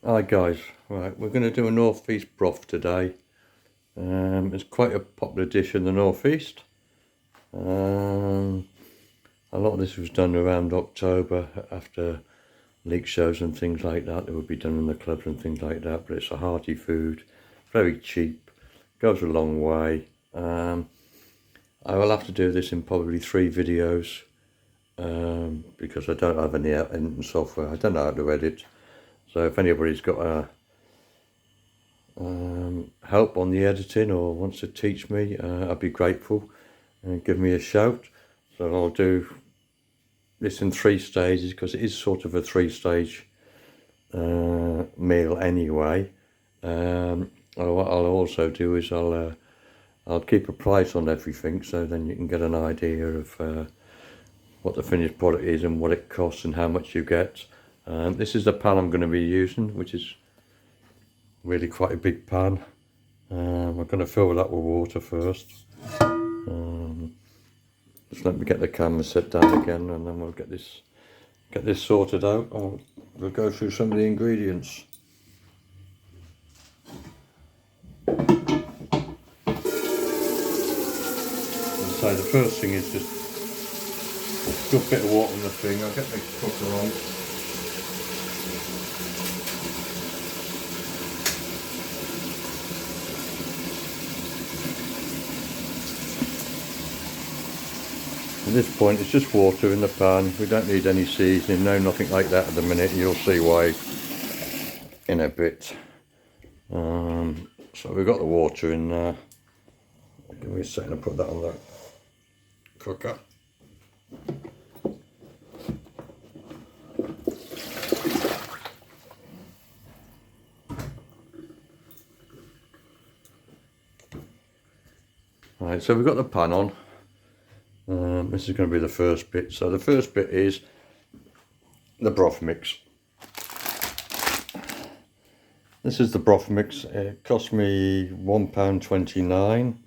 Hi guys, right, we're going to do a northeast broth today. It's quite a popular dish in the northeast. A lot of this was done around October after league shows and things like that. It would be done in the clubs and things like that, but it's a hearty food, very cheap, goes a long way. I will have to do this in probably 3 videos because I don't have any editing software. I don't know how to edit. So if anybody's got help on the editing or wants to teach me, I'd be grateful, and give me a shout. So I'll do this in 3 stages because it is sort of a 3-stage meal anyway. What I'll also do is I'll keep a price on everything, so then you can get an idea of what the finished product is and what it costs and how much you get. This is the pan I'm going to be using, which is really quite a big pan. We're going to fill that with water first. Just let me get the camera set down again, and then we'll get this sorted out. We'll go through some of the ingredients. So the first thing is just a good bit of water on the thing. I'll get my cooker on. At this point it's just water in the pan. We don't need any seasoning, no, nothing like that at the minute. You'll see why in a bit. So we've got the water in there. Give me a second to put that on the cooker. Right, so we've got the pan on. This is going to be the first bit. So the first bit is the broth mix. This is the broth mix. It cost me £1.29.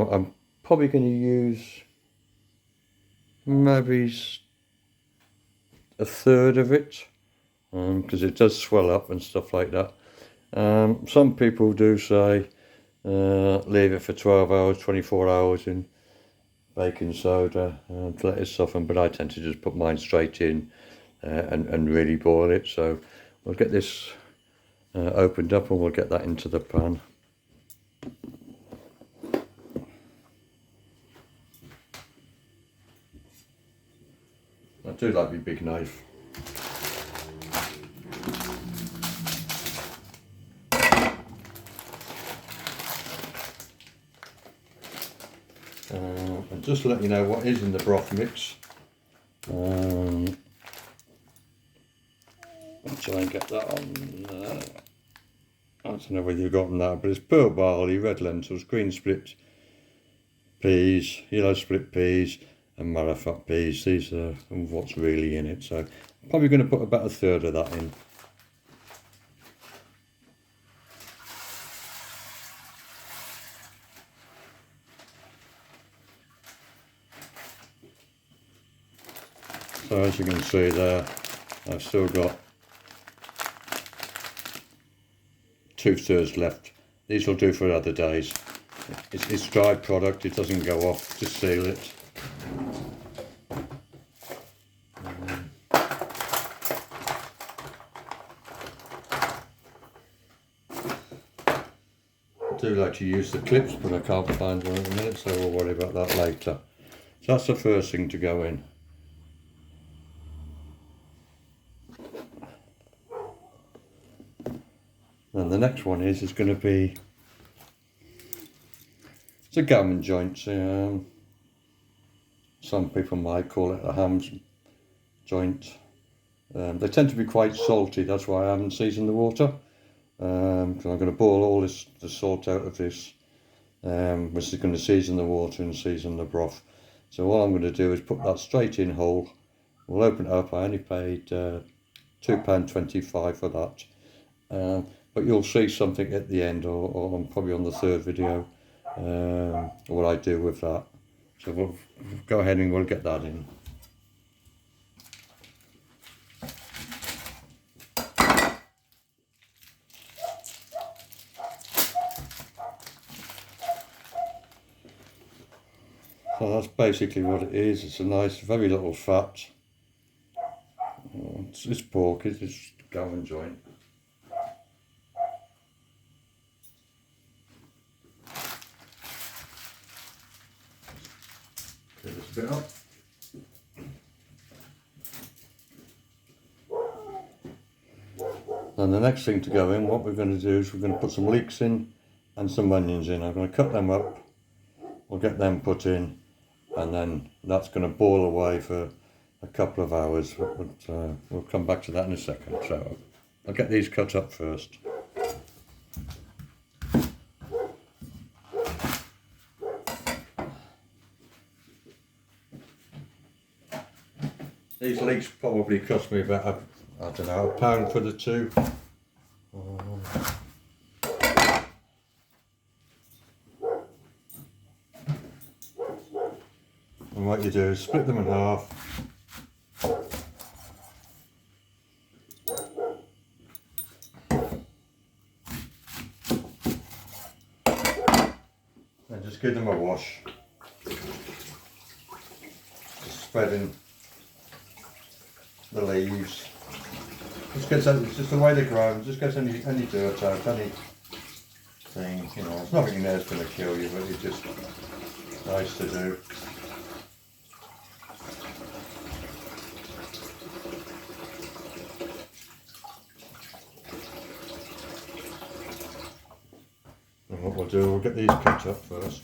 I'm probably going to use maybe a third of it, because it does swell up and stuff like that. Some people do say leave it for 12 hours, 24 hours in baking soda to let it soften, but I tend to just put mine straight in and really boil it. So we'll get this opened up and we'll get that into the pan. I do like my big knife. And just to let you know what is in the broth mix, I'll try and get that on. I don't know whether you've gotten that, but it's pearl barley, red lentils, green split peas, yellow split peas and marrowfat peas. These are what's really in it, so I'm probably going to put about a third of that in. So as you can see there, I've still got 2/3 left. These will do for other days. It's dried product, it doesn't go off to seal it. I do like to use the clips, but I can't find one at the minute, so we'll worry about that later. So that's the first thing to go in. And the next one is going to be, it's a gammon joint. Some people might call it a ham joint. They tend to be quite salty, that's why I haven't seasoned the water. So I'm going to boil all the salt out of this, which is going to season the water and season the broth. So all I'm going to do is put that straight in whole. We'll open it up. I only paid £2.25 for that. But you'll see something at the end, or probably on the 3rd video, what I do with that. So we'll go ahead and we'll get that in. So that's basically what it is. It's a nice, very little fat. It's pork, it's gammon joint. Get this bit up. And the next thing to go in, what we're going to do is we're going to put some leeks in and some onions in. I'm going to cut them up, we'll get them put in, and then that's going to boil away for a couple of hours. But we'll come back to that in a second. So I'll get these cut up first. These leeks probably cost me about, I don't know, £1 for the two. And what you do is split them in half. And just give them a wash. Just spreading the leaves. Just gets, it's just the way they grow, just gets any dirt out, anything, you know, it's nothing in there that's going to kill you, but it's just nice to do. And what we'll do, we'll get these cut up first.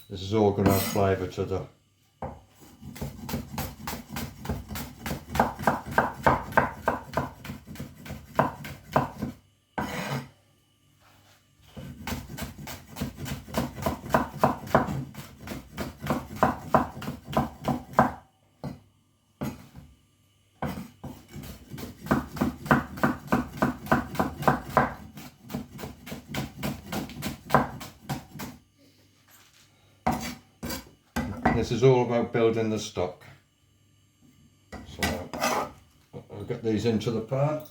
This is all going to have flavour to the This is all about building the stock. So I'll get these into the pan.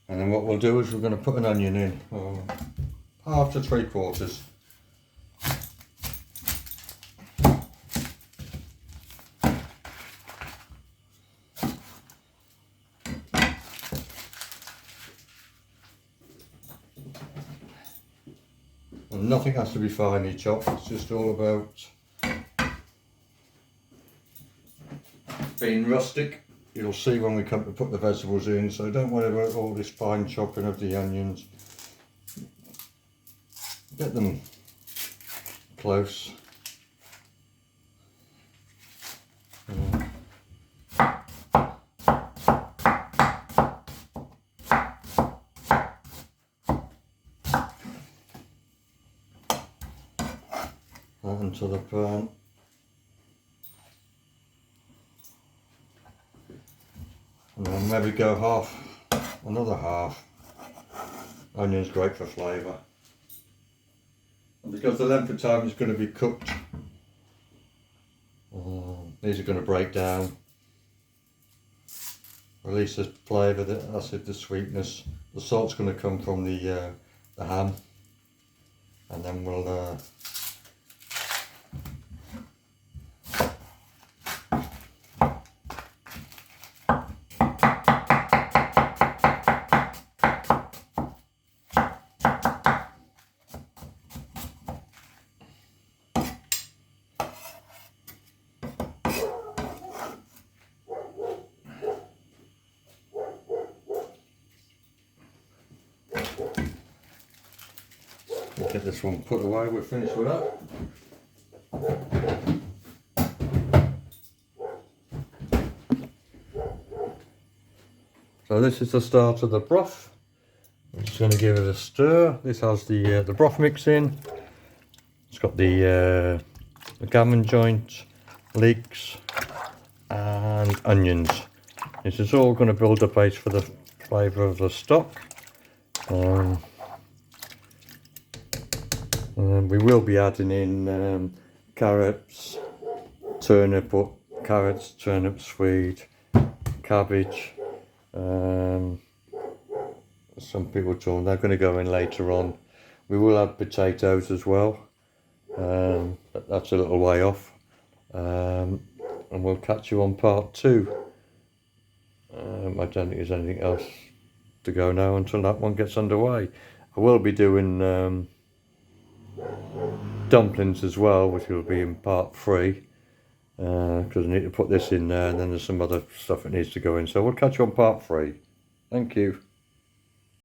And then what we'll do is we're going to put an onion in, half to 3/4. And nothing has to be finely chopped, it's just all about being rustic. You'll see when we come to put the vegetables in, so don't worry about all this fine chopping of the onions. Get them close. That into the pan. And then maybe go another half. Onion's great for flavour. And because the length of time is going to be cooked, these are going to break down. Release the flavour, the acid, the sweetness. The salt's going to come from the ham. And then we'll get this one put away. We're finished with that. So this is the start of the broth. It's just going to give it a stir. This has the broth mix in. It's got the gammon joint, leeks and onions. This is all going to build a base for the flavour of the stock. And we will be adding in carrots, turnip, swede, cabbage. Some people told me they're going to go in later on. We will add potatoes as well. But that's a little way off. And we'll catch you on part 2. I don't think there's anything else to go now until that one gets underway. I will be doing dumplings as well, which will be in part 3, because I need to put this in there, and then there's some other stuff that needs to go in. So we'll catch you on part 3. Thank you.